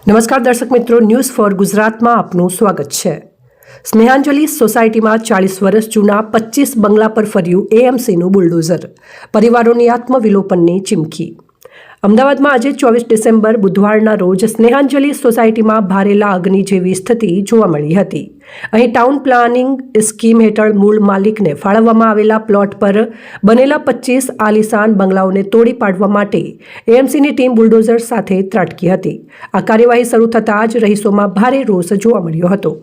નમસ્કાર દર્શક મિત્રો, ન્યૂઝ ફોર ગુજરાતમાં આપનું સ્વાગત છે। સ્નેહાંજલિ સોસાયટીમાં 40 વર્ષ જૂના 25 બંગલા પર ફર્યું એએમસીનું બુલડોઝર, પરિવારોની આત્મવિલોપનની ચીમકી। અમદાવાદમાં આજે 24 ડિસેમ્બર બુધવારના રોજ સ્નેહાંજલિ સોસાયટીમાં ભારેલા અગ્નિ જેવી સ્થિતિ જોવા મળી હતી। અહીં ટાઉન પ્લાનિંગ સ્કીમ હેઠળ મૂળ માલિકને ફાળવવામાં આવેલા પ્લોટ પર બનેલા 25 આલીશાન બંગલાઓને તોડી પાડવા માટે એએમસીની ટીમ બુલડોઝર સાથે ત્રાટકી હતી। આ કાર્યવાહી શરૂ થતાં જ રહીશોમાં ભારે રોષ જોવા મળ્યો હતો।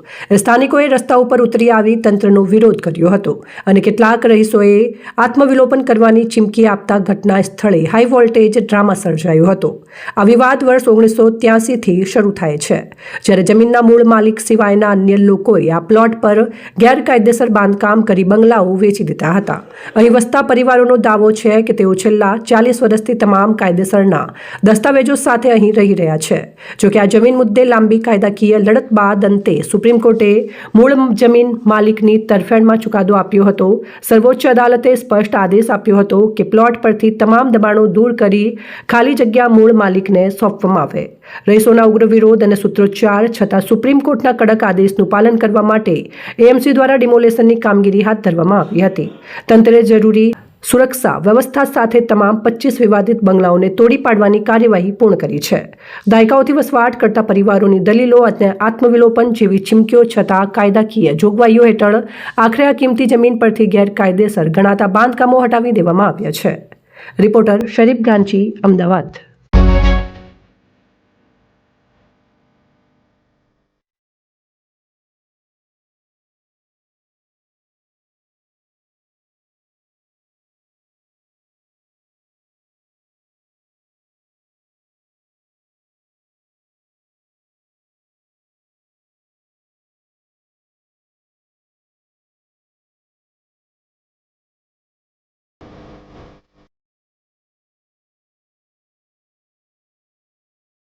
સ્થાનિકોએ રસ્તા ઉપર ઉતરી આવી તંત્રનો વિરોધ કર્યો હતો અને કેટલાક રહીશોએ આત્મવિલોપન કરવાની ચીમકી આપતા ઘટના સ્થળે હાઈ વોલ્ટેજ ડ્રામા સર્જાયો હતો। આ વિવાદ વર્ષ 1983થી શરૂ થાય છે, જ્યારે જમીનના મૂળ માલિક સિવાયના અન્ય લોકો આ પ્લોટ પર ગેરકાયદેસર બાંધકામ કરી બંગલાઓ વેચી દીધા હતા। અહીં વસતા પરિવારોનો દાવો છે કે તેઓ છેલ્લા 40 વર્ષથી તમામ કાયદેસરના દસ્તાવેજો સાથે અહીં રહી રહ્યા છે। જોકે આ જમીન મુદ્દે લાંબી કાયદાકીય લડત બાદ અંતે સુપ્રીમ કોર્ટે મૂળ જમીન માલિકની તરફેણમાં ચુકાદો આપ્યો હતો। સર્વોચ્ચ અદાલતે સ્પષ્ટ આદેશ આપ્યો હતો કે પ્લોટ પરથી તમામ દબાણો દૂર કરી ખાલી જગ્યા મૂળ માલિકને સોંપવામાં આવે। રહીશોના ઉગ્ર વિરોધ અને સૂત્રોચ્ચાર છતાં સુપ્રીમ કોર્ટના કડક આદેશનું પાલન કરવા માટે એએમસી દ્વારા ડિમોલેશનની કામગીરી હાથ ધરવામાં આવી હતી। તંત્રે જરૂરી સુરક્ષા વ્યવસ્થા સાથે તમામ 25 વિવાદિત બંગલાઓને તોડી પાડવાની કાર્યવાહી પૂર્ણ કરી છે। દાયકાઓથી વસવાટ કરતા પરિવારોની દલીલો અને આત્મવિલોપન જેવી ચીમકીઓ છતાં કાયદાકીય જોગવાઈઓ હેઠળ આખરે આ કિંમતી જમીન પરથી ગેરકાયદેસર ગણાતા બાંધકામો હટાવી દેવામાં આવ્યા છે। રિપોર્ટર શરીફ ગાંચી, અમદાવાદ।